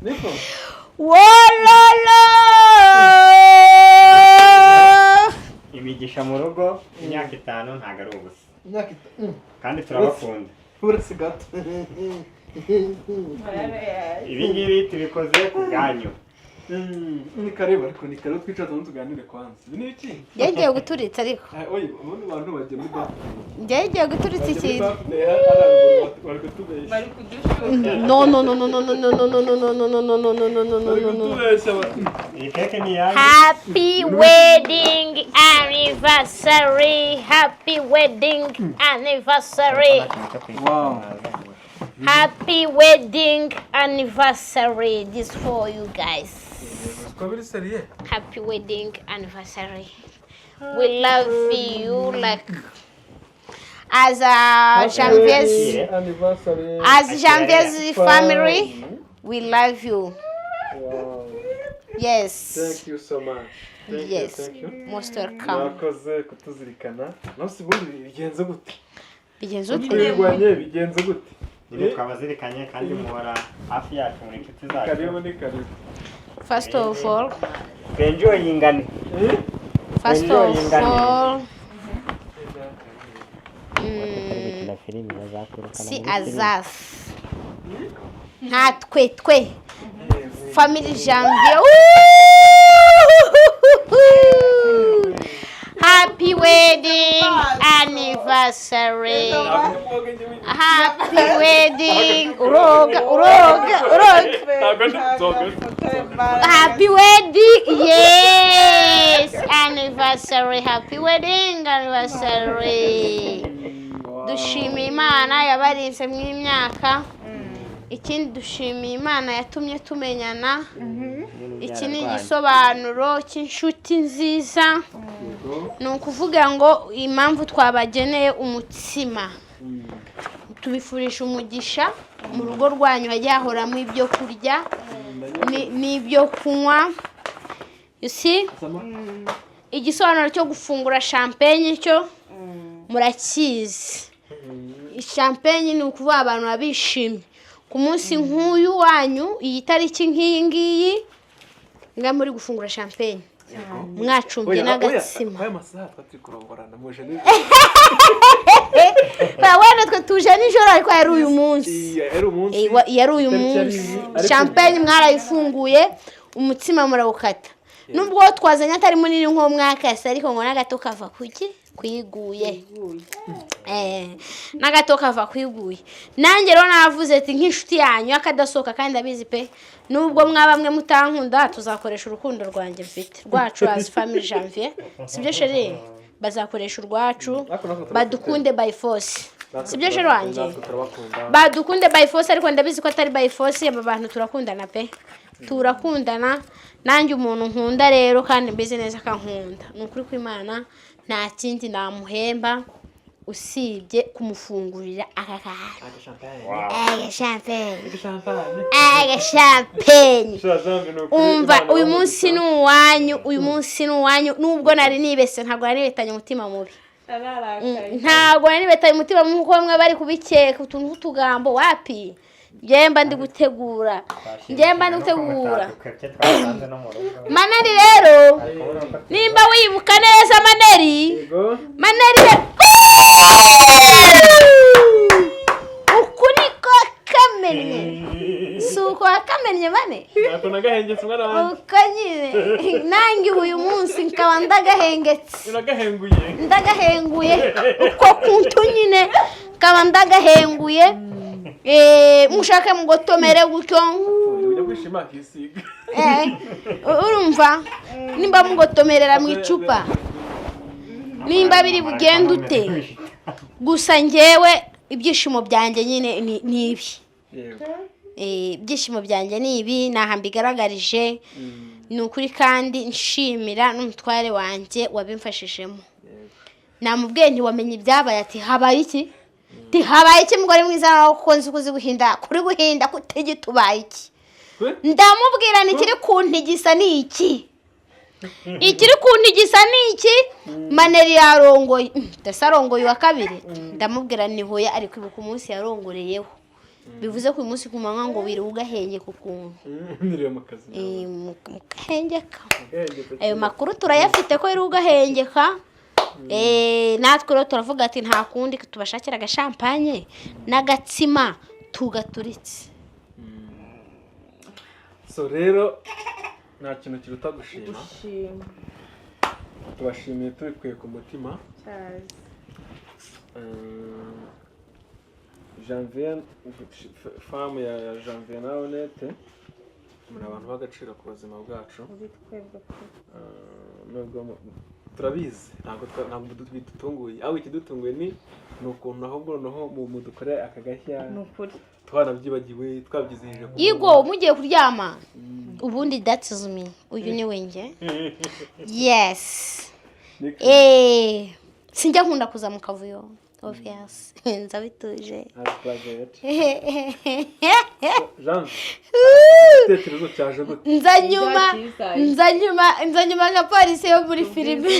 Niko wololo imigisha mu rugo imyaka 5 ntago ari ubusa imyaka kandi turabakunda uretse gato ibi ngibi tubikoze ku bwanyu ni karibu ariko ni karibu twicara tuganire kwanza ibi ni iki ngiye guturitsa ariko oye ubundi bantu bagiye muri bafu ngiye guturitsa ikintu bari kutubeshya bari kudushuka no no no no no no no no no no no no no no no no no no bari no no. kutubeshya iyi keke ni yayo Happy wedding anniversary. Happy wedding anniversary. wow Happy wedding anniversary. This for you guys. ko biri seriye Happy wedding anniversary. We love you like as a anniversary Janvier's family. We love you. wow Yes. thank you so much Yes. Most welcome. mwakoze kutuzirikana nose ubundi bigenze gute Bigenze ute? twirwanye bigenze gute niba twabazirikanye kandi muhora hafi yacu muri inshuti zacu karibu ni karibu First of all, enjoyingane first of all, si azas. Natwe twe. Family Janvier. Happy wedding anniversary. Happy wedding. Uroga. Happy wedding. Yes. Anniversary. Happy wedding anniversary. Dushimiye Imana yabarinze mu imyaka. Ikindi dushimiye Imana yatumye tumenyana. Iki ni igisobanuro cy'inshuti nziza. Ni ukuvuga ngo impamvu twabageneye umutsima. Tubifurisha umugisha mu rugo rwanyu hajya hahoramo ibyo kurya n'ibyo kunywa. You see? Igisobanuro cyo gufungura champagne cyo murakizi. Champagne ni ukuvuga abantu babishimye. Ku munsi nk'uyu wanyu iyi tariki nk'iyi ngiyi nga muri gufungura champagne mwacumbye n'agatsima aya masaha twatri kurongorana muje ni bawene twe tuje nijoro ariko yari uyu munsi yari uyu munsi champagne mwarayifunguye umutsima murawukata nubwo twazanye atari munini nko mwaka yase ariko ngo nagato kava kuki kwiguye nagato kava kwiguye nanjye rero navuze ati nk'inshuti yanyu akadasoka kandi abizi pe nubwo mwabamwe mutankunda tuzakoresha urukundo rwanjye mfite rwacu as family Janvier sibyo chérie bazakoresha urwacu badukunde by force sibyo chérie wanjye badukunde by force ariko ndabizi ko atari by force aba bantu turakundana pe turakundana nanjye umuntu nkunda rero kandi mbizi neza kankunda nukuri kw'Imana nta kindi namuhemba usibye kumufungurira aka champagne umva uyu munsi n'uwanyu nubwo nari nibese ntabwo nari nibetanye umutima mubi ntabwo nari nibetanye umutima mubi kuko bamwe bari kubikeka utuntu tugambo wapi Njemba ndi gutegura Maneri rero nimba wibuka neza Maneri ukuniko kamenye suko akamenye bane nako nagahengetse mwana wanjye ukanyire nangi uyu munsi nkaba ndagahengetse ndagahenguye uko kuntu nyine nkaba ndagahenguye mushake mugotomere gutyo ujya kwishima kisiga urumva nimba mugotomerera mu icupa nimba biri bugende ute gusa ngewe ibyishimo byanjye nyine ni ibi ibyishimo byanjye ni ibi naha mbigaragarije ni ukuri kandi nshimira n'umutware wanjye wabimfashijemo namubwiye ntiwamenye ibyabaye ati habaye iki habaye iki mugore mwiza nawe kuko nzi kuzi guhinda kuri guhinda kutege tubaye iki ndamubwira nikiri kuntigisa ni iki ikiri kuntigisa ni iki Maneri yarongoye ndasarongoye wa kabiri ndamubwira ni hoya ari kwibuka umunsi yarongoreyeho bivuze ko uyu munsi ku manywa ngo wiri ugahengeka ukuntu niriwe mu kazi mugahengeka ayo makuru turayafite ko wiri ugahengeka natwe rero turavuga ati nta kundi tubashakira agashampanye n'agatsima tugaturitse. so rero nta kintu kiruta gushima. Tubashimiye tubikuye ku mutima. Janvier femme ya Janvier na Onette muri abantu b'agaciro ku buzima bwacu. Nubwo turabizi ntabwo dutunguye aho ikidutunguye ni ukuntu ahubwo noneho mu dukore akagashya twanabyibagiwe twabyizihije Igo mugiye kuryama ubundi that is me uyu ni wenje yes sinjya nkunda kuza mu kavuyo obvious nzabituje Tekerezo cyaje gute nzanyuma nka polisi yo muri filime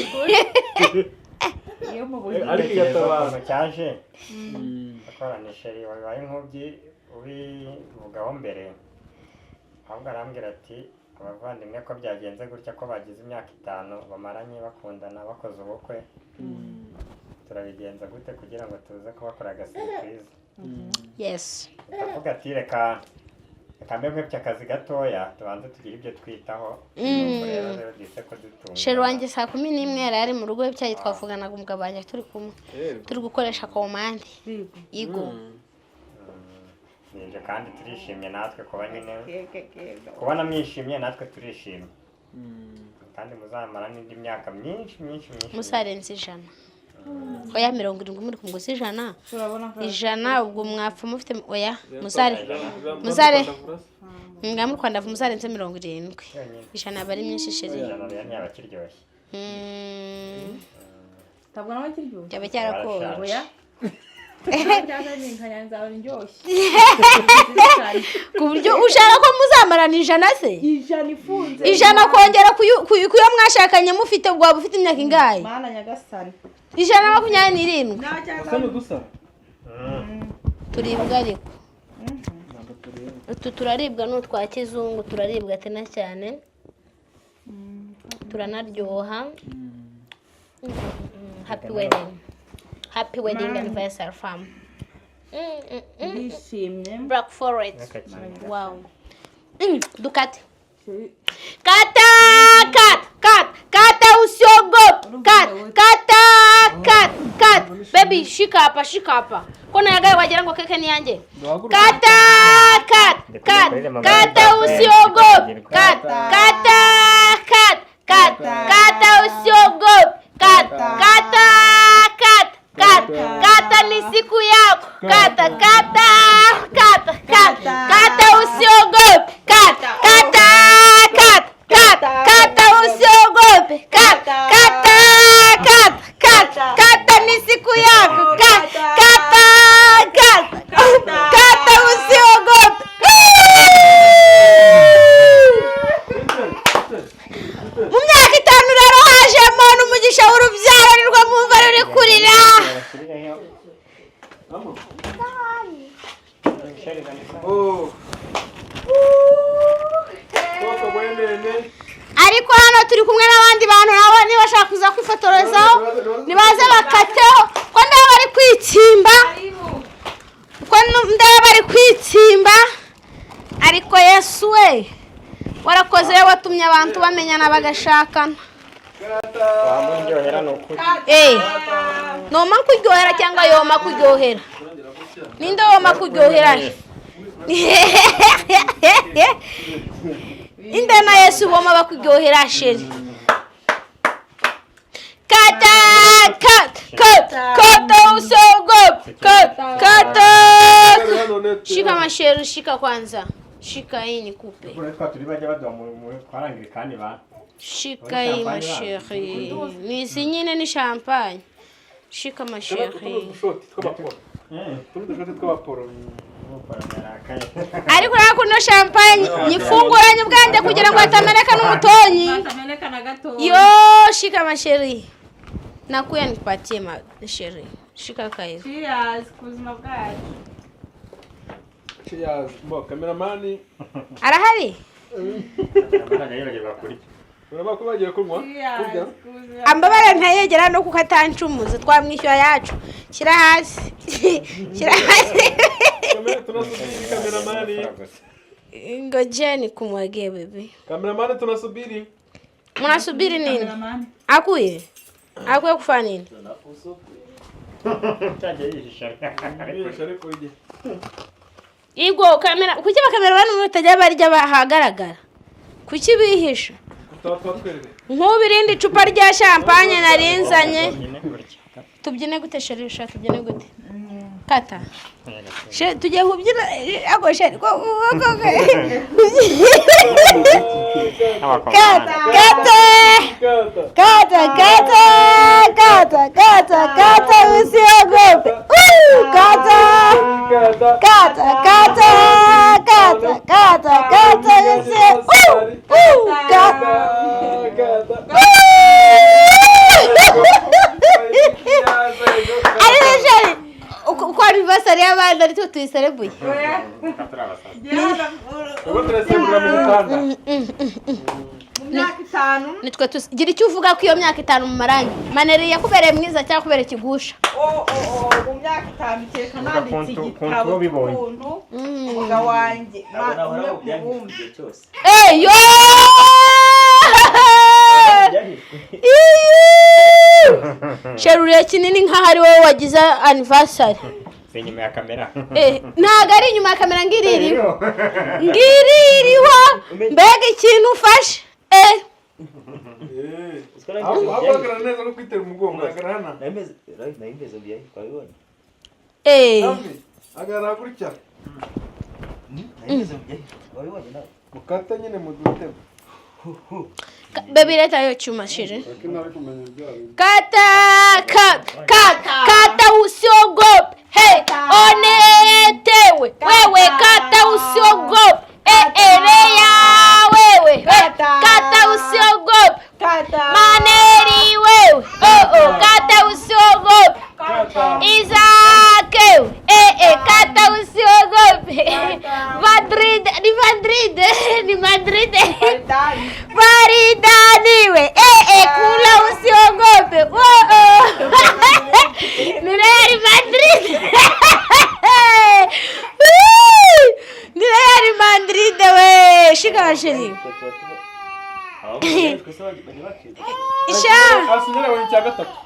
ariko yatabaza cyaje akorana sheri wabaye nk'ubyi ubivugaho mbere ahubwo arambwira ati abavandimwe ko byagenze gutya ko bagize imyaka 5 bamaranye bakundana bakoze ubukwe turabigenza gute kugira ngo tuze kubakora surprise. yes ndavuga ati reka mbe akazi gatoya tubanze tugira ibyo twitaho rero dise ko dutunga sheri wanjye 11 yari mu rugo byayi twavuganaga umugabo wanjye turi kumwe turi gukoresha komande Igo nje kandi turishimye natwe kuba nyine kubona mwishimye natwe turishimye kandi muzamara n'indi myaka myinshi musarenze 100 oya 70 muri kumgusa 100 ubwo mwapfa mufite oya muzare ngamu kwanda musarenze 70 100 bari myinshi sheri 100 ntiyabakiryoshye tabwana bakiryoshye cyabe cyarakoye oya ku buryo ushaka ko muzamarana 100 se 100 ifunze 100 kongera kuyo mwashakanye mufite ubwo bufite imyaka ingahe mana nyagasani 127 Usano dusa turibwa ariko turaribwa n'utwa kizungu turaribwa tena cyane turanaryoha happy wedding anniversary fam bishimye Black Forest wow dukate kata usiogope kata baby shika hapa kona yagaye wagira ngo keke ni yanjye kata usiogope kata usiogope kata ni siku yako kata usiogope kata usiogope kata ni siku yako kata usiogope mu myaka 5 rero hajemo n'umugisha w'urubyaro nirwo mumva ruri kurira ariko hano turi kumwe n'abandi bantu nabo nibashaka kuza kwifotorezaho nibaze bakateho ko ndaba bari kwitsimba ariko Yesu we warakoze watumye abantu bamenyana bagashakana wamuryohera n'ukuri noma kuryohera cyangwa yoma kuryohera ninde woma kuryohera inde na Yesu boma bakuryohera sheri kata usiogope kata shika masheri shika kwanza shika hii nikupe kwa turi bajya baduha mu twarangire kandi ba shika hii masheri ni nyine ni champagne shika masheri ariko nako no champagne nyifunguranye ubwande kugira ngo atameneka n'umutonyi yo shika masheri nakuya nipatie masheri shika kayo cheers kuzima bwacu cheers mbo cameraman arahari uraba ko bagiye kunywa kurya ambabara ntayegera no kuko atancumuza twamwishyura yacu shyira hasi shyira hasi tunasubiri cameraman ngo Jenny kumwagie bebe cameraman tunasubiri mnasubiri nini akuye kufanya nini Igo kamera kuki bakamera bano mutajya barya bahagaragara kuki bihisha nk'ubirindi icupa rya champagne narinzanye tubyine gute sherisha tubyine gute kata she tujye kubyina ago sheri ko kata usiogope kata uko anniversary y'abana ariko tuyiselebuye myaka 5 nitwe tugira icyo uvuga ko iyo myaka 5 mu marangi maneri yakubereye mwiza cyangwa kubereye kigusha mu myaka 5 cyeka nanditse igitabo kuntu umuga wanjye yo Sheruriye kinini nka hari wowe wagize anniversary inyuma ya kamera ntago ari inyuma ya kamera ngiririho mbega ikintu ufashe abagara neza no kwitera umugongo agarana naimeze bya kwabibona agara gutya naimeze bya kwabibona nawe mukata nyine mu dutego baby leta yo chuma shiri kata usiogope hey Onette wewe kata usiogope Leya wewe kata usiogope maneri wewe kata usiogope izake kata usiogope Madrid Faridaniwe kula usiogope Nireri Madrid Nireri Madrid we shika shiri Isha Arsenal wani cya gatatu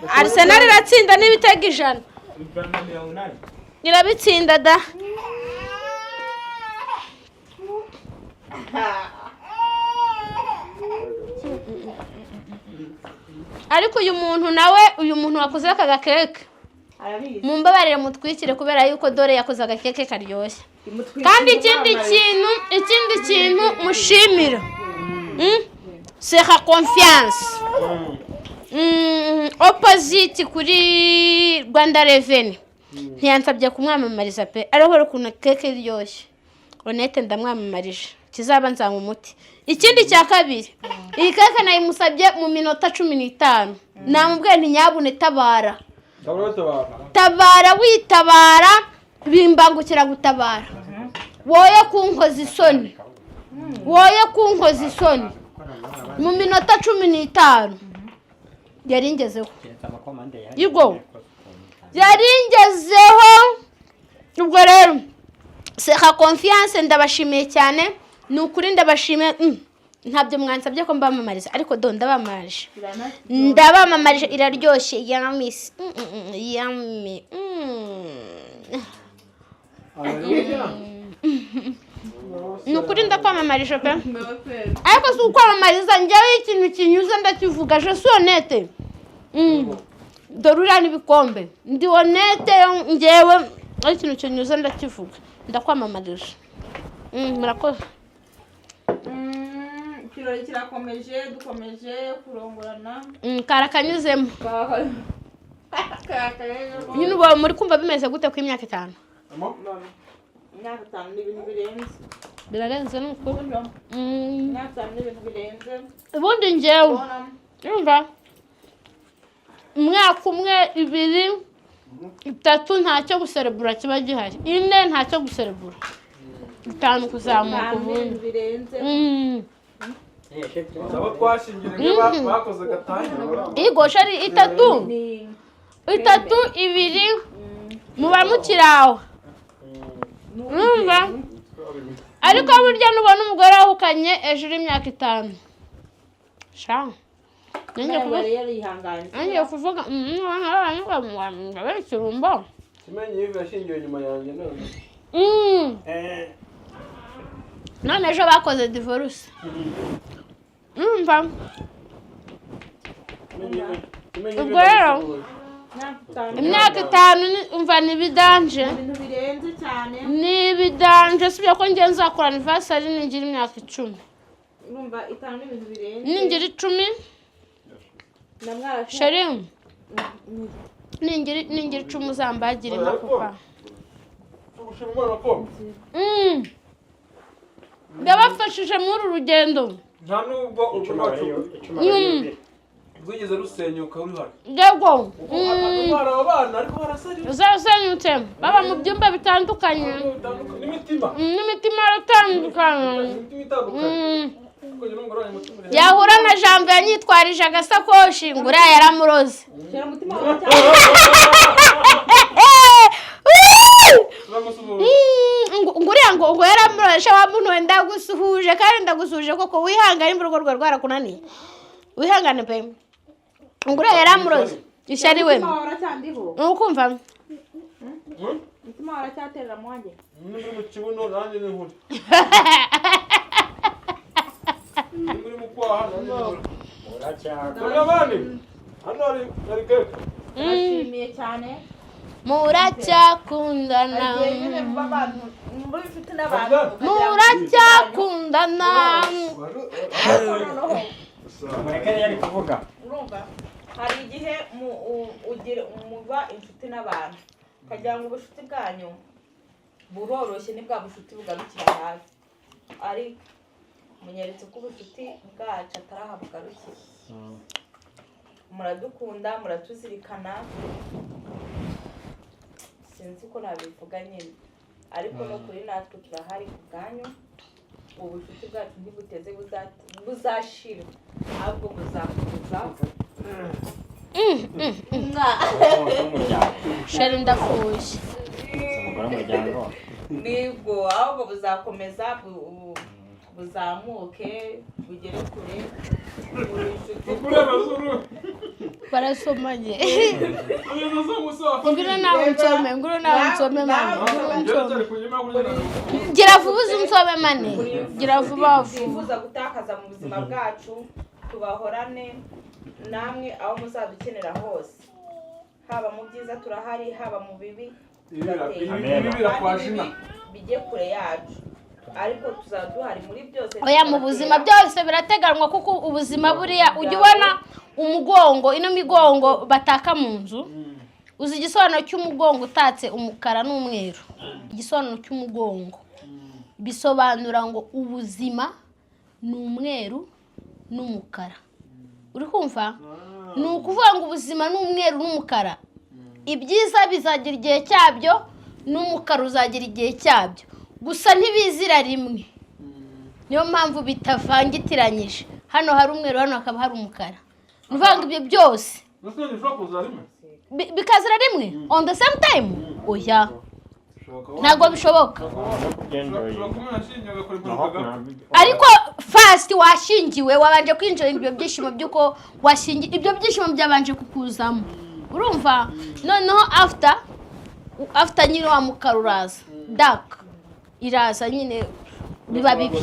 Arsenal iratsinda n'ibitego 100 irabitsinda da ariko uyu muntu wakoze aka gakeke mumbabarire mutwikire kubera yuko dore yakoze agakeke karyoshye kandi ikindi kintu mushimira c'est la confiance opposite kuri Rwanda Revenue ntiyansabye kumwamamariza pe ariho rukuntu keke iryoshye Onette ndamwamamarije kizaba nzanga umuti ikindi cya kabiri iyi keke nayimusabye mu minota 15 namubwiye nti nyabune tabara witabara bimbangukira gutabara woye kunkoza isoni mu minota 15 yaringezeho ubwo rero seka confiance ndabashimiye cyane nukuri ndabashimiye ntabyo mwansabye ko mbamamariza ariko ndabamamarije iraryoshye yummy nukuri ndakwamamarije pe ariko si ukwamamariza njyewe ikintu kinyuze ndakivuga je suis Onette dorura n'ibikombe ndi Onette njyewe ikintu kinyuze ndakivuga ndakwamamarije murakoze kirori kirakomeje dukomeje kurongorana karakanyuzemo nyine uba muri kumva bimeze gute ku imyaka 5 imyaka 5 n'ibintu birenze birarenze nuko imyaka 5 n'ibintu birenze ubundi njyewe umva umwaka umwe 2 3 ntacyo guserebura kiba gihari 4 ntacyo guserebura 5 kuzamuka ubundi abo twashingire bakoze gatanya igosha ari 3 2 muba mukiraho ariko burya nubona umugore wahukanye ejuru imyaka 5 sha nanjye kuvuga kirumbo kimenye yive yashingiwe nyuma yanjye none ejo bakoze divorce ubwo rero imyaka 5 umva nibidanje ibintu birenze cyane nibidanje sibyo ko ngiye nzakora anniversary ningira imyaka 10 urumva 5 n'ibintu birenze ningira 10 Sharim ningira 10 uzambagire nka papa ndabafashije muri uru rugendo nta nubwo rwigeze rusenyuka uri hano yego hari abana ariko barasari uzasenyutse baba mu byumba bitandukanye n'imitima itandukanye yahura na jambo yanyitwarije agasakoshi ngo uriya yaramuroze nguriya ngo yaramuroje wa muntu wenda gusuhuje kandi ndagusuhuje koko wihangane imburugo rwa rwarakunaniye wihangane pe nguriya yaramuroze ishari we ukumva umutima waracyaterera mwanjye muri mu kibuno nanjye n'inkuru muri mu kwaha hano hari keke nashimiye cyane muracyakundana muracyakundana murekere yari kuvuga urumva hari igihe muba inshuti n'abantu ukagira ngo ubucuti bwanyu buroroshye ni bwa bucuti bugarukira hafi ariko munyeretse ko ubucuti bwacu atari aha bugarukira muradukunda muratuzirikana sinzi uko nabivuga nyine ariko no kuri natwe turahari ku bwanyu ubucuti bwacu ntibuteze buzashira ahubwo buzakomeza sheri ndafuye nibwo ahubwo buzakomeza buzamuke bugere kure barasomanye ngwino nawe nsome mane gira vuba uzi unsome mane gira vuba twifuza gutakaza mu buzima bwacu tubahorane namwe aho muzadukenera hose haba mu byiza turahari haba mu bibi bijye kure yacu ariko tuzaduhari muri byose oya mu buzima byose birateganwa kuko ubuzima buriya ujya ubona umugongo ino migongo bataka mu nzu uzi igisobanuro cy'umugongo utatse umukara n'umweru igisobanuro cy'umugongo bisobanura ngo ubuzima ni umweru n'umukara uri kumva ni ukuvuga ngo ubuzima ni umweru n'umukara ibyiza bizagira igihe cyabyo n'umukara uzagira igihe cyabyo gusa ntibizira rimwe niyo mpamvu bitavangitiranyije hano hari umweru hano hakaba hari umukara nuvanga ibyo byose bikazira rimwe on the same time oya ntabwo bishoboka ariko fast washingiwe wabanje kwinjira ibyo byishimo byuko washingiye ibyo byishimo byabanje kukuzamo urumva noneho after nyine wa mukara uraza dark iraza nyine biba bibi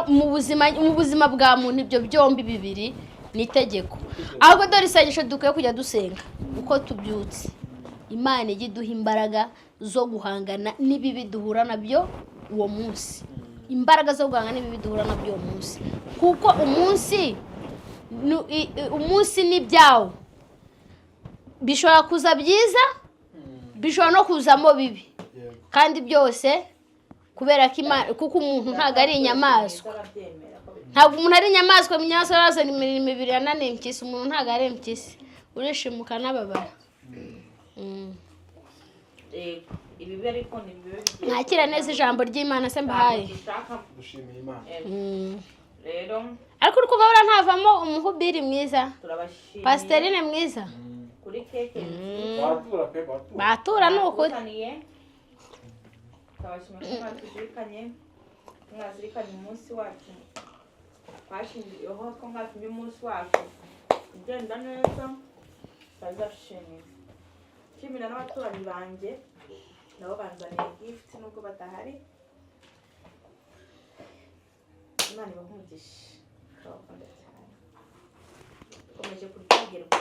mu buzima bwa muntu ibyo byombi bibiri ni itegeko ahubwo dore isengesho dukwiye kujya dusenga uko tubyutse imana ijya iduha imbaraga zo guhangana n'ibibi duhura nabyo uwo munsi imbaraga zo guhangana n'ibibi duhura nabyo uwo munsi kuko umunsi ni byawo bishobora kuza byiza bishobora no kuzamo bibi kandi byose kubera kuko umuntu ntabwo ari inyamaswa ntabwo umuntu ari inyamaswa inyamaswa yazana imirimo ibiri yananiye impyisi umuntu ntabwo ari impyisi urishimuka n'ababara ibi ariko ni bibe mwakira neza ijambo ry'Imana se mbahaye dushimiye Imana rero ariko uri kuva ntavamo umuhubiri mwiza turabashimiye pasiterine mwiza kuri keke batura pe batura n'ukuri twabashimiye ko mwazirikanye umunsi wacu twashingiyeho ko mwatumye umunsi wacu ugenda neza bazashimira nshimira n'abaturanyi banjye nabo banzaniye gift nubwo badahari Imana ibahe umugisha turabakunda cyane dukomeje kuryoherwa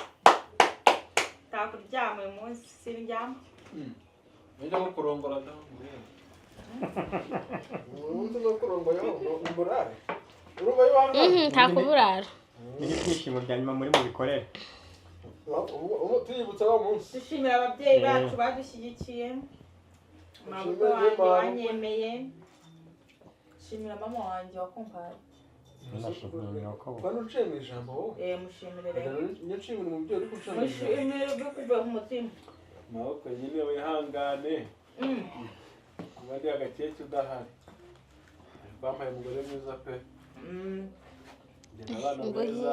takuryama uyu munsi sindyama Nijya nko kurongora da ubundi no kurongora umburare urumva y'abana ntakuburara n'ibyishimo bya nyuma muri mu bikorere ubu tuyibutsa wa munsi dushimira ababyeyi bacu badushyigikiye mabukwe wanjye wanyemeye shimira mama wanjye wakumpaye Kwani uciye mu ijambo wowe mushimire rero nyaciye mu byo uri gucana mushimire byo kuva mu mutima maboko nyine wihangane abandi agakeke udahari bampaye umugore mwiza pe abana beza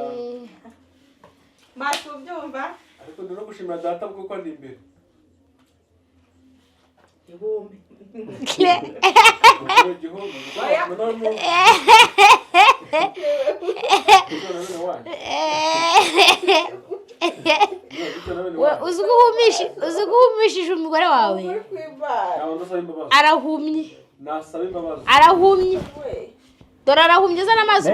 maso ubyumva ariko ndi no gushimira data kuko ndi imbere igihumbi uzi guhumishije umugore wawe arahumye arahumye dore arahumye zana amazi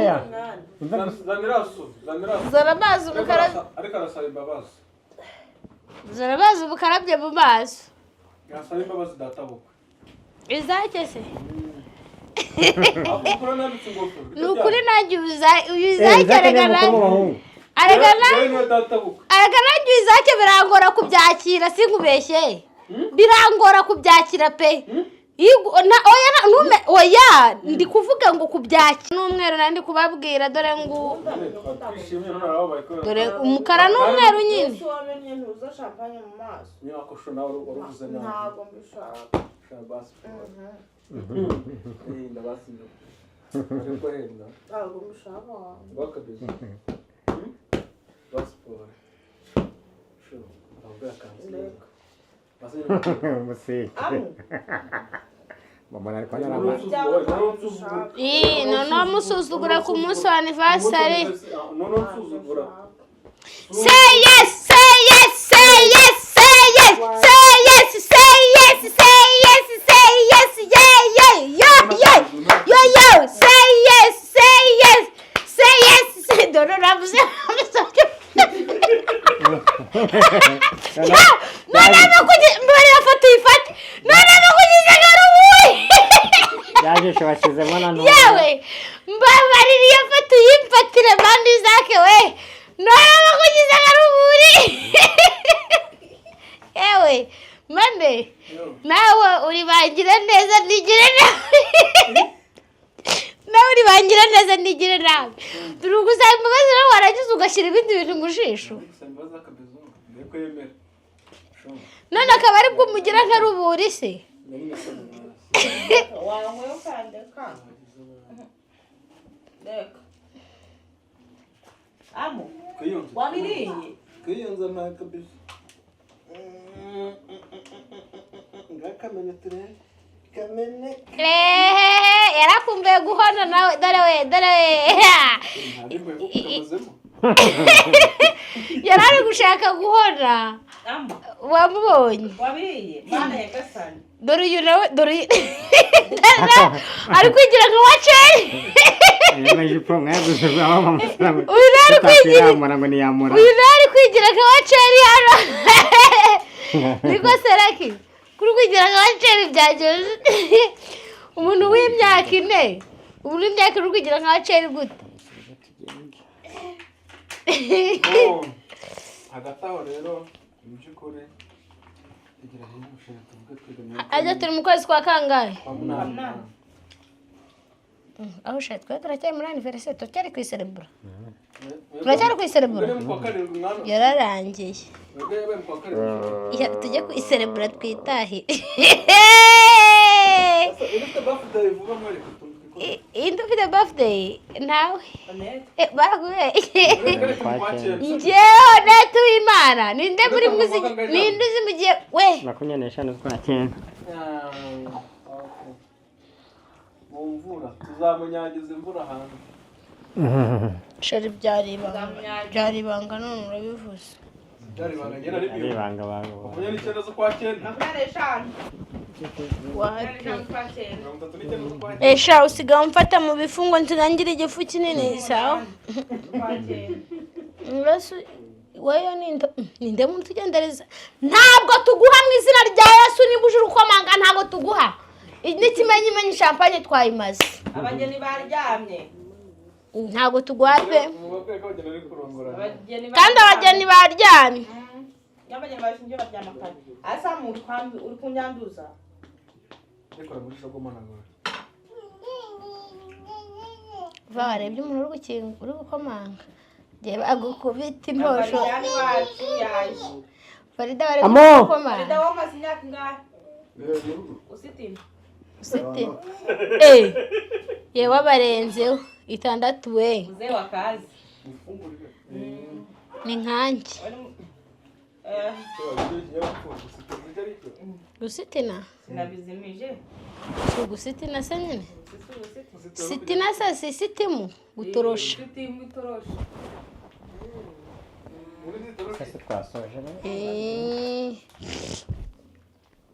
zana amazi ubukarabye ariko arasaba imbabazi zana amazi ubukarabye mu maso yasaba imbabazi data bukwe izajya se akukura nanditse ingofero ni ukuri nanjye uzajya aregana nanjye uzajya birangora kubyakira sinkubeshye birangora kubyakira pe oya ndi kuvuga ngo kubyakira n'umweru nandi kubabwira dore ngo dore umukara n'umweru nyine ntuza champagne mu maso ntabwo mbishaka ntabwo mbishaka noneho musuzugura ku munsi wa anniversary say yes say yes say yes say yes say yes say yes say yes say yes yeah yeah yo yo yo yo say yes say yes say yes don't know what I'm saying none mbere afata uyifate none kugize garubuye yaje shobashizemo na none yewe mbabarira afata uyimfatire bandi zake we none kugize garuburi yewe mande nawe uri bangira neza nigire nawe nawe uri bangira neza nigire nawe turugusaba imbabazi nawe waragize ugashyira ibindi bintu mu jisho none akaba ari bwo umugira nka ruburi se wanywe ukandeka reka amo wabiriye kwiyunza nta kabisa ngakamenya turebe kameneka yarakumbuye guhona nawe dore we yari ari gushaka guhona wamubonye wabiriye mana ya gasani dore uyu nawe dore ari kwigira nka waceri uyu ari kwigira nka waceri hano niko seraki kuri kwigira nka waceri byageze umuntu w'imyaka ine umuntu w'imyaka uri kwigira nka waceri gute hagati aho rero mu by'ukuri tugira hino ushaka tuvuge twiga ajya turi mu kwezi kwa kangahe munani aho ushaka twe turacyari muri anniversaire turacyari kwiserebura turacyari kwiserebura yararangiye Ya tujye kuyiserebura twitahire. Indi ufite birthday nawe baraguye njyewe Onette w'Imana ninde muri muziki ninde uzi mu gihe we 25 z'ukwa cyenda mumvura tuzamunyagiza imvura hanze shari byari ibanga none urabivuze byaribanga ngena ari byo ibanga kunya n'icyo zo kwa cyenda Esha usigaye umfata mu bifungo ntirangira igifu kinini sawa Ngaso weyo ninde muntu ugendereza ntabwo tuguha mu izina rya Yesu nibuje urukomanga ntabwo tuguha n'ikimenyimenyi champagne twayimaze abageni baryamye ntabwo tuguha pe kandi kandi abageni baryamye abageni bashingiye baryama kare asa mu uri kunyanduza rekora muri shogo managora barebye umuntu uri gukinga uri gukomanga Jeba agukubita imbosho abageni bacu yaje Farida bari gukomanga Farida wo masinyaka ngahe usitina yewe barenzeho 6 we muze wakazi ni nkanjye gusitina sinabizimije gusitina se nyine sitina se sisitimu gutorosha twese twasoje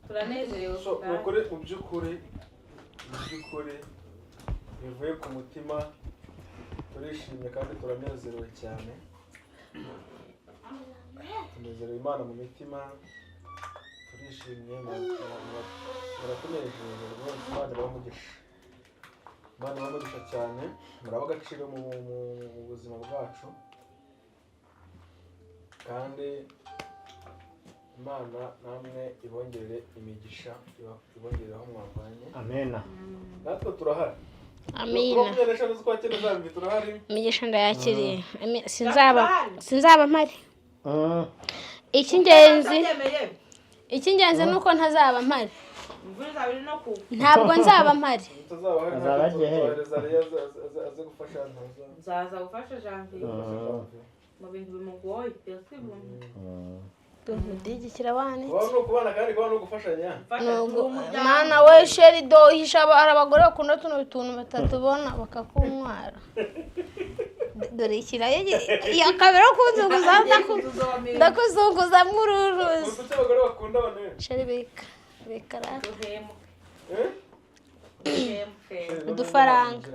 turanezerewe ukore mu by'ukuri bivuye ku mutima turishimye kandi turanezerewe cyane tunezerewe Imana mu mitima turishimye muratunejeje rwose Imana ibamugisha cyane muraba agaciro mu buzima bwacu kandi Imana namwe ibongerere imigisha ibongerere aho mwavanye amena natwe turahari amina turahari imigisha ndayakiriye sinzaba mpari icy'ingenzi nuko ntazaba mpari ntabwo nzaba mpari nzaza gufasha janvier mu bintu bimugoye tudishyikira abana kubana kandi no gufashanya mana we sheri dohisha abagore bakunda tuno tuntu batatubona bakakunywara dore ikirayo yakabera kuzunguza ndakuzunguza mururuzi abagore bakunda bane sheri bikara udufaranga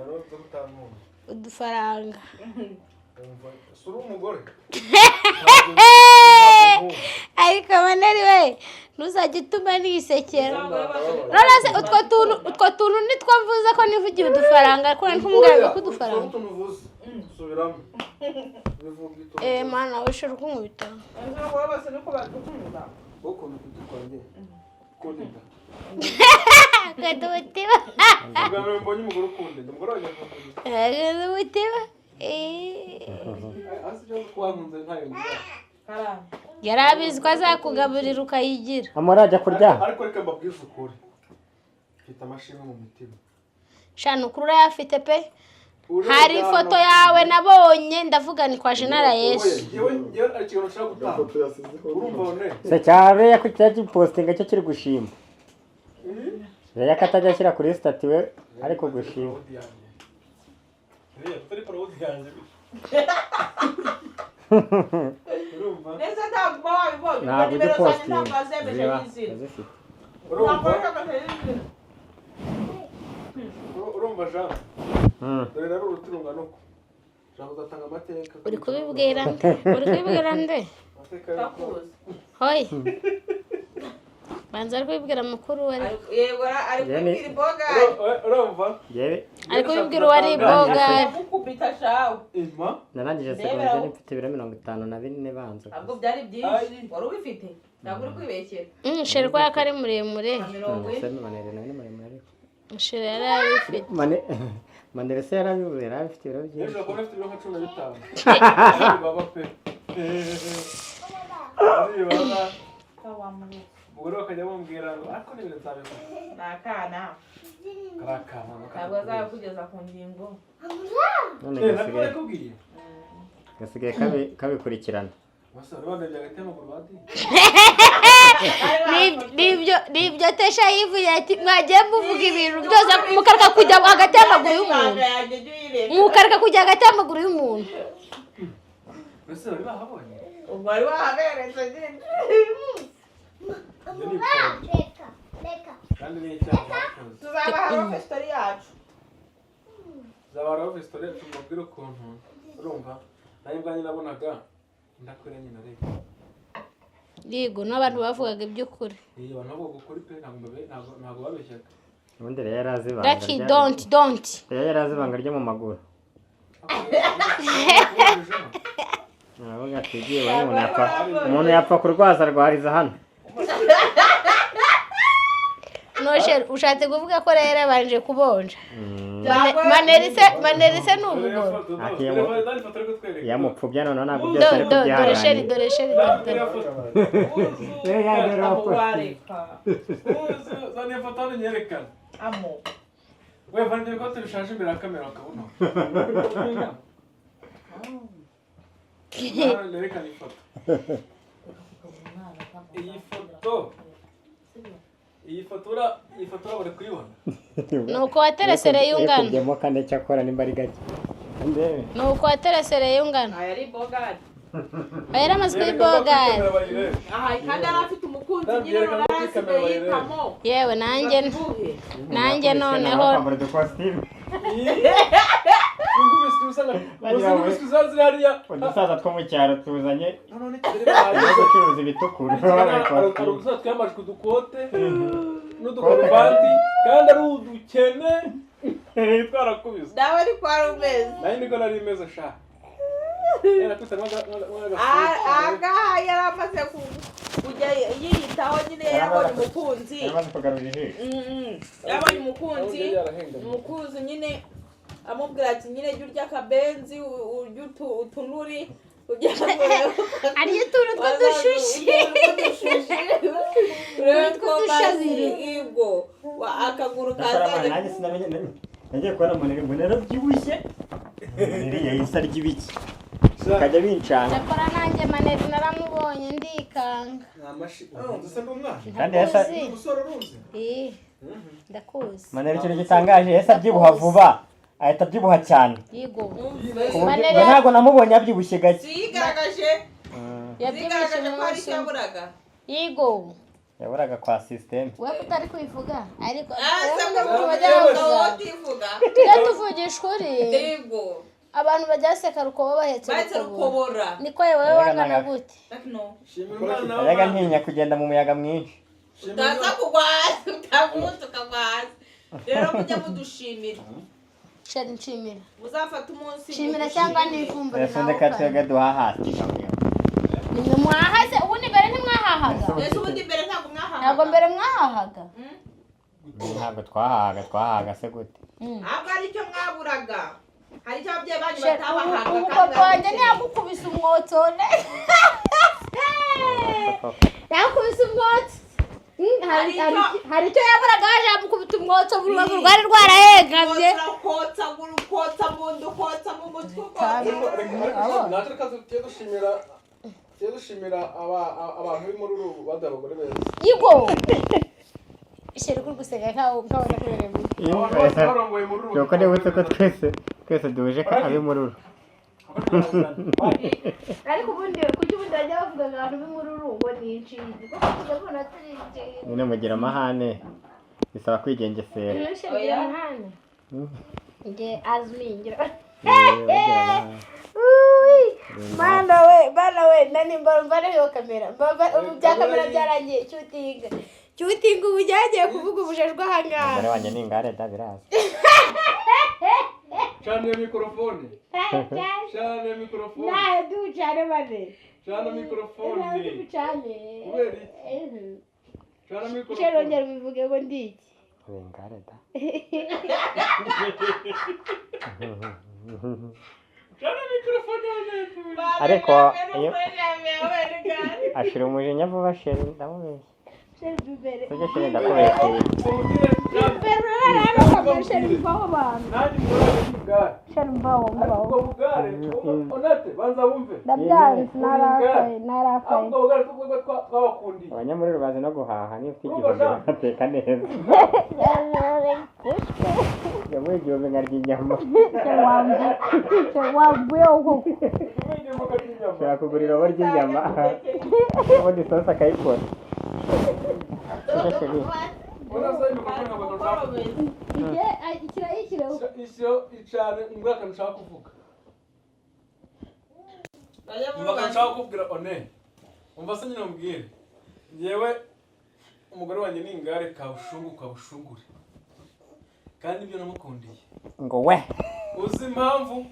sura umugore ariko maneri we ntuzajye utuma nisekera none se utwo tuntu nitwo mvuze ko nivugiye udufaranga ariko ntumubwira ko udufaranga mana wishura ukunkubita Kadutiba mbonye umugore ukunda umugore wanjye kadutiba yarabizi ko azakugaburira ukayigira amurajya kurya ariko reka mbabwize ukuri mfite amashimwe mu mitima shana ukuri urayafite pe hari ifoto yawe nabonye ndavuga ni kwa Jenara Yesu se cyare yakujya postinga cyo kiri gushima rero akatajya ashyira kuri stati we ariko gushima neza ntabwo wabibonye ntabwo ujya postinga urumva Jean dore nari urutirungano ko Jean uzatanga amateka uri kubibwira nde hoyi banza kubibwira mukuru wari yego ari kubibwira imboga urumva ari kubibwira wari imboga gukubita shawe narangije secondaire mfite 54 banza ntabwo byari byinshi wari ubifite ntabwo uri kwibekera sheri ko yakari muremure sheri yari abifite manere se yarabivuze yarabifite ibiro byinshi ejo ko afite 15 baba pe Uribona Kawamuri. ubwo rero bakajya bambwira ngo ariko n'ibintu nzabikora. Nakana. Karakana Ntabwo azakugeza ku ngingo. none nabwo yakubwiye. gasigaye kabikurikirana. Basore bandebye agatemaguru badi. Nibyo tesha yivuye ati mwagiye muvuga ibintu byose mukareka kujya hagati y'amaguru y'umuntu. Mukareka kujya hagati y'amaguru y'umuntu. Basore bari bahabonye. Ubwo ari wahaberetse nyine. Kandi ni icyaha. Tuzabaha festival yacu. Zabaraho festival tumubwira ukuntu urumva nayo bwanjye nabonaga ndakore nyine reka. Yego n'abantu bavugaga iby'ukuri. Iyo abantu bavuga ukuri pe ntabwo babeshyaga. Ubundi rero yari azi ibanga. Lucky don't. Rero yari azi ibanga ryo mu maguru. Naravuga ati igiye umuntu yapfa kurwaza rwariza hano. Noshe ushatse kuvuga ko rero banje kubonja. Manerise n'ubugoro. Yamupfubya none ntabwo byose ari kubyihanganira. Dore sheri. Zane foto nyerekana. Amo. We vande ko tubishaje imbere ya kamera ukabona. Nerekana ifoto. Iyi foto bari kuyibona. Nuko wateresereye ungana. Kubyemo kane cyakora nimba ari gake. Ndebe. Nuko wateresereye ungana. Ayari bogari. Ayari amaswe y'ibogari. Aha kandi arafite umukunzi nyine barasigaye yitamo. Yewe nanjye noneho udusaza two mu cyaro tuzanye gucuruza ibitukura. Twambajwe udukote n'udukaruvati kandi ari udukene twarakubise. Nawe ari kwa rumeze. Nayo niko nari meze sha. Aha yari amaze kujya yiyitaho nyine yabonye umukunzi. Yabonye umukunzi nyine amubwira ati nyine jya urya akabenzi urya utunuri ariyo tuntu tw'udushushi ubwo akaguru kazanye nagiye kubona umuntu yarabyibushye iriya isa ry'ibiki kajya bincana. Cyakora nanjye maneri naramubonye ndikanga. Kandi yasa ndakuzi. Maneri ikintu gitangaje yasa abyibuha vuba ahita abyibuha cyane. Yego. Maneri ntabwo namubonye abyibushye gake. Sigaragaje. Yabyibushye ko ari cyaburaga. Yego. Yaburaga kwa system. Wewe utari kwivuga ariko tuvugisha ukuri. Yego. Abantu bajyaseka rukobo bahetse rukobora. Niko yewe wangana gute? Yaga ntinya kugenda mu muyaga mwinshi. Utaza kugwaza utavuta ukagwaza. Rero kujya mudushimira. Shari nshimira. Uzafata umunsi. Shimira cyangwa nifumbure nawe. Sonde katega duhahase. Nimwe mwahase ubundi mbere ntimwahahaga. Yesu ubundi mbere ntabwo mwahahaga. Ntabwo mbere mwahahaga. Ntabwo twahahaga se gute? Ntabwo ari cyo mwaburaga. Hari cyo ababyeyi banyu batabahaga. Ubu papa wanjye ntiyagukubise umwotso ne. Yakubise umwotso. Hari icyo yaburaga haje amukubita umwotso urubavu rwari rwarahengamye. Kotsa mu mutwe. Natwe tugiye dushimira abantu b'i muri uru bandi abagore beza. Yego. Isheri kuri gusega nkabona kubereye muri. Nuko nibutse ko twese duhuje ko abi muri uru. Ariko ubundi kuki ubundi bajya bavuga abantu b'i muri uru ngo ni inshinzi. Kuko tugabona turi inshinzi. Nyine mugira amahane bisaba kwigengesera. Mugira amahane. Nge azmingira. Bana we nani mbara yo kamera. Bya kamera byarangiye cyutinga ubu byagiye kuvuga ubujejwe ahangaha. Mbere wanjye ni ingare da biraza. Cyane mikrofone. Nayo ducane bane. Cyane mikrofone. Ducane. Cyane mikrofone. Cyero ngero bivuge ngo ndiki. Ingare da. Cyane mikrofone. Ariko ashira umujinya vuba sheri ndamubeshya sheri bibere sije sheri ndakubeshya sheri mbaho abantu nanjye murare n'igare sheri mbaho ubwo bugare Onette banza bumve ndabyanze narakaye ubwo bugare twabakundiye abanyamuriro bazi no guhaha niyo twigihombe bateka neza yamuye igihombe nkarya inyama wambuye uko ushobora kugura irobo ry'inyama ubundi isosi akayikora ishyiro icane imbwa akantu ushaka kuvuga imbwa akantu ushaka kubwira Onette umva se nyine mubwire yewe umugore wanjye ni ingare kabushungure kandi ibyo namukundiye ngo we uzi impamvu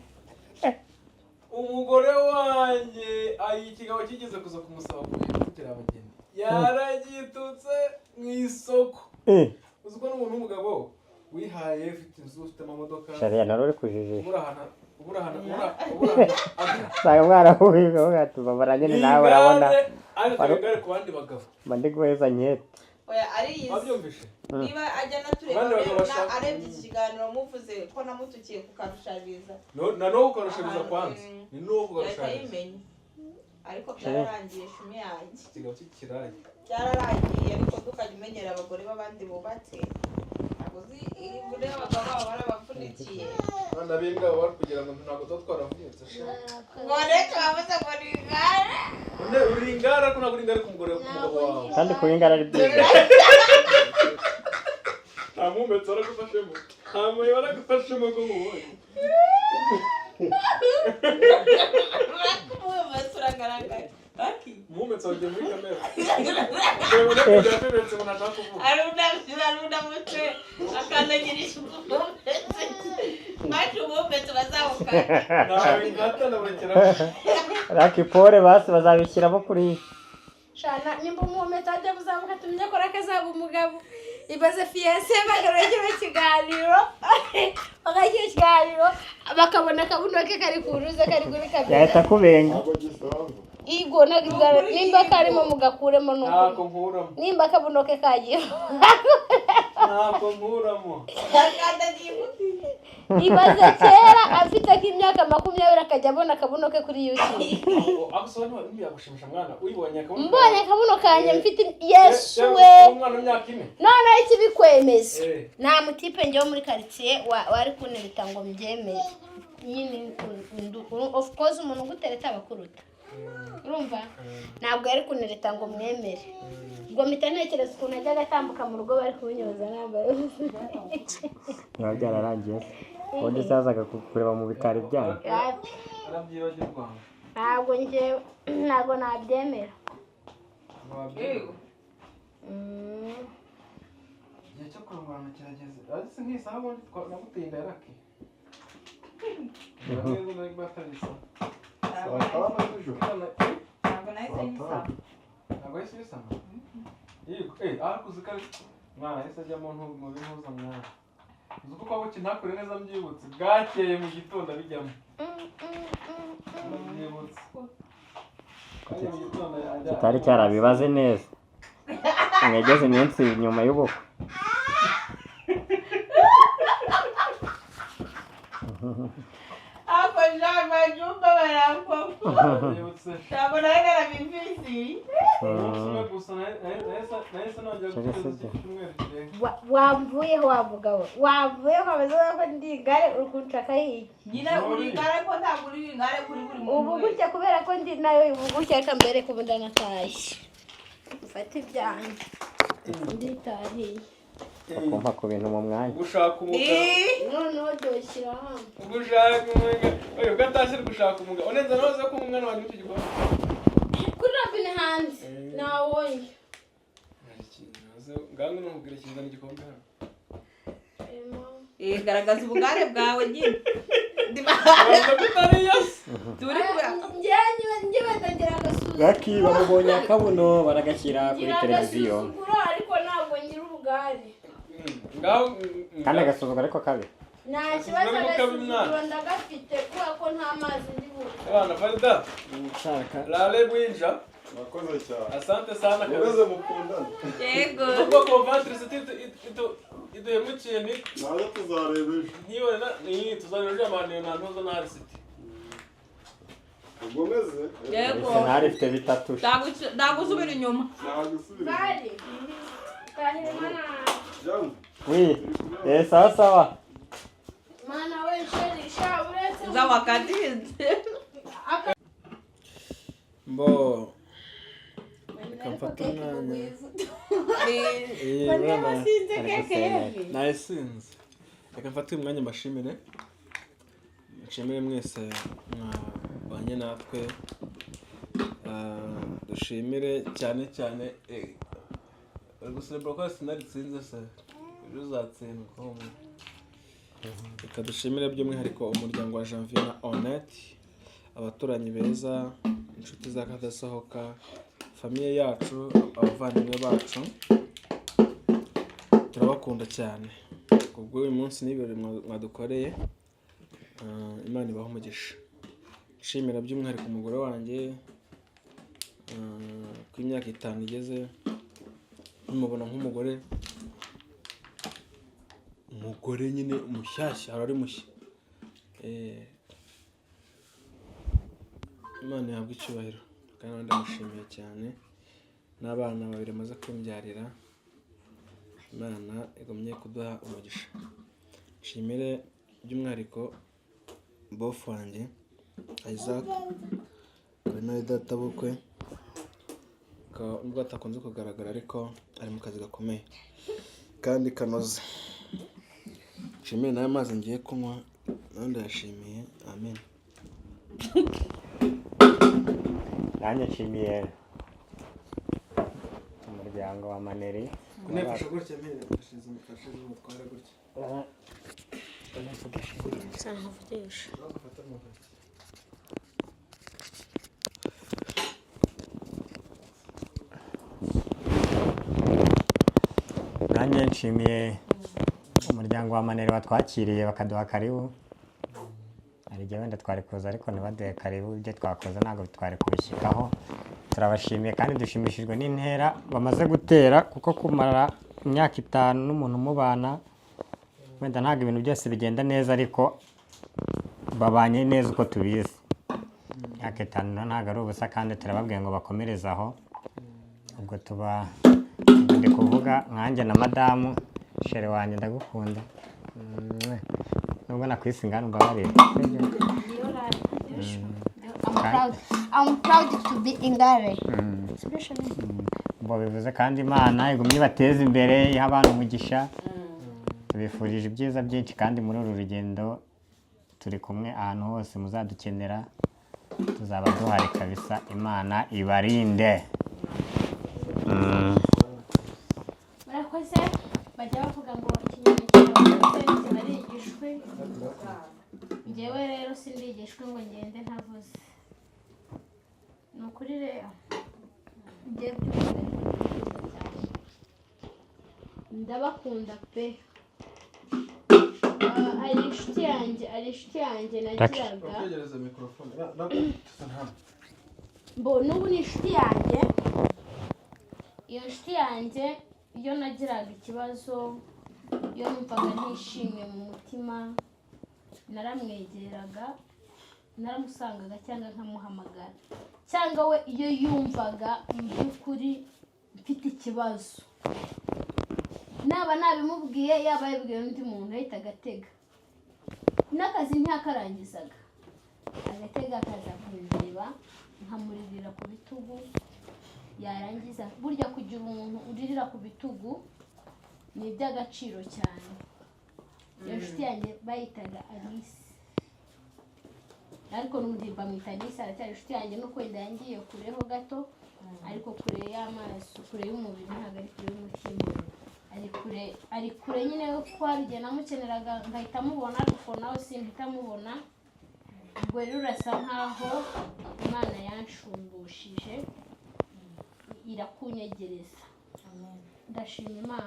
umugore wanjye ikigabo kigeze kuza kumusaba kugera abageni yaragitutse mu isoko uzi ko n'umuntu w'umugabo wihaye ufite inzu ufite amamodoka shariya nari uri kujijisha uburahana usanga mwarahuhiga ugatuma barageni nawe urabona ariko ku bandi bagabo mba guheza nkete oya ariyizi wabyumvishe niba ajya natureba arebye iki kiganiro muvuze ko namutukiye kukarushariza na no kukarushariza kwanza ni no kukarushariza ariko byararangiye shumi yanjye ikigabo cy'ikirayi byararangiye ariko tukajya umenyera abagore b'abandi bubatse ntabwo uzi ibure abagabo babo barabapfunikiye abana b'imbwa baba bari kugira ngo ntabwo tuba twaravunitse ngo reka bavuze ngo ni ingare uri ingare ariko ntabwo uri ingare ku mugore w'umugabo wawe kandi kuba ingare ari byiza nta mumetso waragufashemo nta muye waragufashemo ngo mubone umumetso uragaragara umumetso wagiye muri kamera urabona ko byapebetse ngo ntashaka kuvuga arunamutse akandagirisha umumetso maze umumetso bazawukana nawe ingata naburekeraho rakipore basi bazabishyiramo kuri shana nimba umumetso ajya kuzamuka tumenye ko rakazaba umugabo ibaze fiyanse bagaragara ikiganiro bakagira ikiganiro bakabona akabuno ke kari kuruze kari kuri kabiri yahita kubenga igo nimba karimo mugakuremo ntako nkuramo nimba akabuno ke kagiye ntako nkuramo ibaze kera afite nk'imyaka 20 akajya abona akabuno ke kuri YouTube agusobanura ntiyagushimisha mwana uyibonye akabuno mbonye akabuno kanje mfite Yesu we umwana w'imyaka 4 none iki bikwemeza nta mutipe njye wo muri quartier wari kunereta ngo mbyemere nyine of course umuntu gutereta abakuruta urumva ntabwo yari kunereta ngo mwemere ubwo mpita ntekereza ukuntu ajya agatambuka mu rugo bari kunyoza nambaye biba byararangiye ubundi sazaga kureba mu bikari byayo arabyibagirwa ntabwo nabyemera igihe cyo kurungurana kirageze ariko nk'isaha ubundi naguteye inda yaraki ntabwo nari batarisa ntabwo nahise nyisama ntabwo yahise ubisama yego ariko uzi ko mwana yahise ajya mu bintuza mwana uzi ko kwa buki ntakore neza mbyibutse bwakeye mu gitondo abijyamo mbyibutse kitari cyarabibaze neza mwegeze iminsi nyuma y'ubukwe ako njama jumba barakopo ntabwo nari narabimvisi wamvuyeho wavugaho wamvuyeho amazina ko ndi igare uri kunshaka hiye nyine uri igare ko ntabwo uri igare kuri buri muntu ubu gutya kubera ko ndi nayo ubu gutya reka mbere ko ubundi anatashye ufate ibyanjye nditahiye bakumva ku bintu mu mwanya gushaka umugabo noneho doshyira hano gushaka umugabo ubwo atashye ari gushaka umugabo unenze amazi yo kuba umwana wanjye w'icyo gikorwa kuri robine hanze nawonye ngango numubwira ikizana igikombe hano garagaza ubugare bwawe nyine njye batagira agasuzuguro gaki bamubonye akabuno baragashyira kuri televiziyo ariko ntabwo ngira ubugare kandi agasuzuguro ariko kabi nta kibazo agasuzuguro ndagafite kubera ko nta mazi ndi buze abana farida nshaka rale bwinja Mwakoze cyane. Asante sana Mweze mukundana. Yego. Ubwo conventrice iduhemukiye ni Nawe tuzarebesha. ntibona ni tuzarebesha amane na ntozo na City. Ubwo meze? Yego. Senari ifite bitatu. Ndagusubira inyuma. Nagusubira. Bari. Kahire mana. Jamu. Oui. Sawa sawa. Mana we sheri sha uretse. Za wakati. Mbo. Kamfata umwanya. Nayisinze. Reka mfate umwanya mbashimire. Nshimire mwese mwabanye natwe. Dushimire cyane guselebra ko sinaritsinze se. Uzatsindwa. Reka dushimire by'umwihariko umuryango wa Janvier na Onette, abaturanyi beza, inshuti z'akadasohoka, famiye yacu, abavandimwe bacu, turabakunda cyane. Kubwo uyu munsi n'ibirori mwadukoreye, Imana ibahe umugisha. Nshimira by'umwihariko umugore wanjye, ku imyaka 5 igeze, mubona nk'umugore nyine mushyashya, ari mushya. Imana yahabwa icyubahiro kandi ndamushimiye cyane. N'abana 2 maze kumbyarira, Imana igomye kuduha umugisha. Nshimire by'umwihariko bof wanjye Isaac, nawe data bukwe, nubwo atakunze kugaragara ariko ari mu kazi gakomeye kandi kanoze. Nshimire nayo amazi ngiye kunywa, nawe ndayashimiye. Amen. Nanjye nshimiye umuryango wa Maneri. Kunefasha gutya mpere mfashize umutwara gutya. Sankuvugisha. Nanjye nshimiye umuryango wa Maneri watwakiriye bakaduha karibu. Hari igihe wenda twari kuza ariko ntibaduhe karibu, ibyo twakoze ntabwo twari kubishyikaho. Turabashimiye kandi dushimishijwe n'intera bamaze gutera, kuko kumara imyaka 5 n'umuntu umubana wenda ntabwo ibintu byose bigenda neza, ariko babanye neza uko tubizi. Imyaka 5 ntabwo ari ubusa kandi turababwiye ngo bakomereze aho. Ubwo ndi kuvuga nkanjye na madamu shere wanjye ndagukunda. Nubwo nakwisinga numbabarira. I'm proud to be in Gare. Bo bivuze kandi Imana igumye bateza imbere, iha abantu umugisha. Tubifurije ibyiza byinshi kandi muri uru rugendo turi kumwe ahantu hose muzadukenera. Tuzaba duhari kabisa. Imana ibarinde. Murakoze bajya bavuga ngo ikinyoni cy'abakoze barigishwe. Njyewe rero sindigishwe ngo ngende ntavuze. Nukuri rero ngiye ndabakunda pe. Ari inshuti yanjye nagiraga. Tegereza microphone. Bo n'ubu ni inshuti yanjye. Iyo nshuti yanjye iyo nagiraga ikibazo, iyo numvaga ntishimye mu mutima, naramwegeraga, naramusangaga cyangwa nkamuhamagara. Cyangwa we iyo yumvaga mu by'ukuri mfite ikibazo, naba nabimubwiye yaba yabwiye undi muntu ahita agatega. N'akazi ntiyakarangizaga, agatega akaza kundeba nkamuririra ku bitugu. Yarangiza burya kugira umuntu uririra ku bitugu ni iby'agaciro cyane. Iyo nshuti yanjye bayitaga Alice, ariko n'undi bamwita Alice, aracyari inshuti yanjye nuko wenda yangiye kureho gato, ariko kure y'amaso, kure y'umubiri, ntabwo ari kure y'umutima. Ari kure nyine ko hari igihe namukeneraga ngahita mubona, ariko nawe simpita mubona. Ubwo rero urasa nkaho Imana yanshumbushije irakunyegereza. Ndashima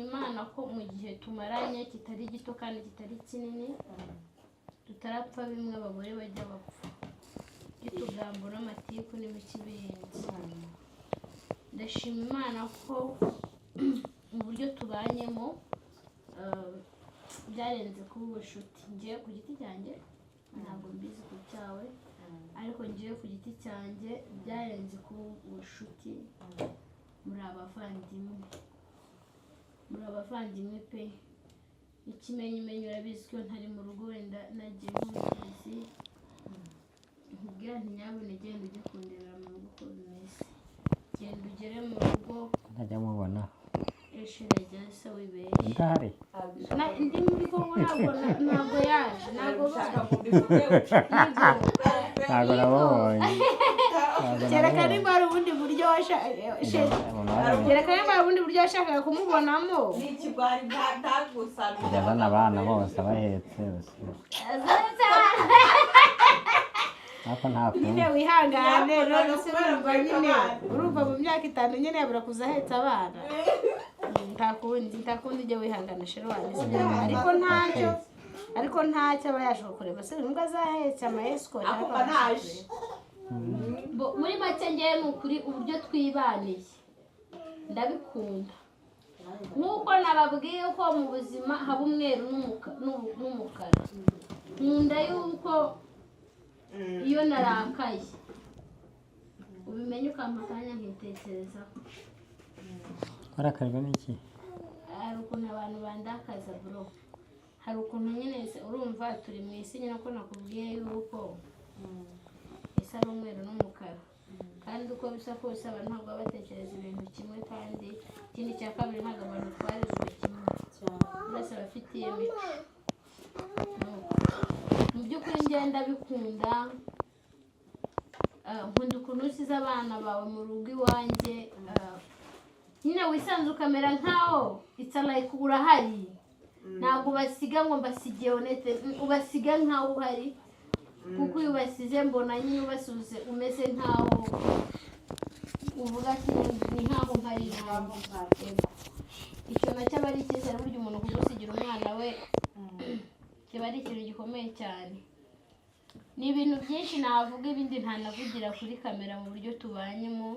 Imana ko mu gihe tumaranye kitari gito kandi kitari kinini, tutarapfa bimwe abagore bajya bapfa. by'utugambo n'amatiku n'ibikibindi. Ndashima Imana ko mu buryo tubanyemo byarenze kuba ubucuti. Ngiye ku giti cyanjye ntabwo mbizi ku cyawe, ariko ngiye ku giti cyanjye byarenze kuba ubucuti. Muri abavandimwe pe. Ikimenyimenyi urabizi ko ntari mu rugo, wenda nagiye nk'umukozi nkubwira nti nyabune genda ujye kunderera mu rugo uko bimeze. Genda ugere mu rugo ntajya mubona eshira rya se wibeye ndahari ndi muri Kongo, ntabwo yaje, ntabwo nababonye. kereka nimba hari ubundi buryo washakaga kumubonamo. Yazana abana bose abahetse nyine wihangane rero, se urumva mu myaka 5 nyine yabura kuza ahetse abana. Nta kundi ujye wihangana shero wanjye, ariko ntacyo aba yaje kureba se nubwo azahetse amaescort ariko ntaje. Muri make ngewe ni ukuri uburyo twibaniye ndabikunda. Nk'uko nababwiye ko mu buzima haba umweru n'umukara. Nkunda yuko iyo narakaye ubimenye ukampa akanya nkitekerezaho. warakajwe n'iki? Hari ukuntu abantu bandakaza bro, hari ukuntu nyine urumva turi mu isi nyine ko nakubwiye yuko isi ari umweru n'umukara, kandi uko bisa kose abantu ntabwo batekereza ibintu kimwe, kandi ikindi cya kabiri ntabwo abantu twarezwe kimwe, bose bafitiye mico. Mu by'ukuri ngenda bikunda. Nkunda ukuntu usize abana bawe mu rugo iwanjye, nyine wisanze ukamera nkaho it's like urahari. Ntabwo basiga ngo mbasigiye Onette, ubasiga nkaho uhari, kuko iyo ubasize mbona nyine ubasuze umeze nkaho uvuga ati ni nkaho mpari nkaho. Icyo nacyo aba ari icyizere burya umuntu kugusigira umwana we kiba ari ikintu gikomeye cyane. Ni ibintu byinshi navuga, ibindi ntanavugira kuri kamera mu buryo tubanyemo,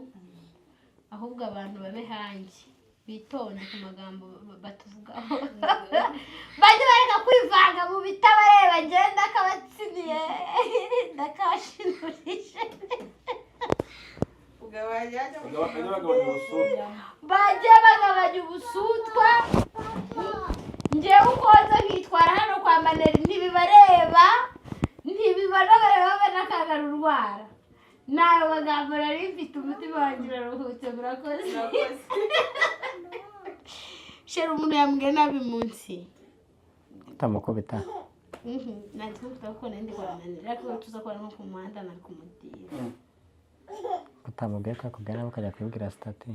ahubwo abantu babe hanjye bitonde ku magambo batuvugaho. Bajye bareka kwivanga mu bitabareba, ngenda akabatsiniye ndakashinurije. Bajye bagabanya ubusutwa. Ngewe ukoza nkitwara hano kwa Maneri ntibibareba, n'akagara urwara. Nawe magambo nari mfite umutima wanjye uraruhutse, murakoze. Shera umuntu yambwiye nabi munsi utamukubita. Nanditse ko nandi kwa Maneri, ariko tuzakora nko ku muhanda nari kumutira. Utamubwiye ko akubwira ukajya kubibwira stati.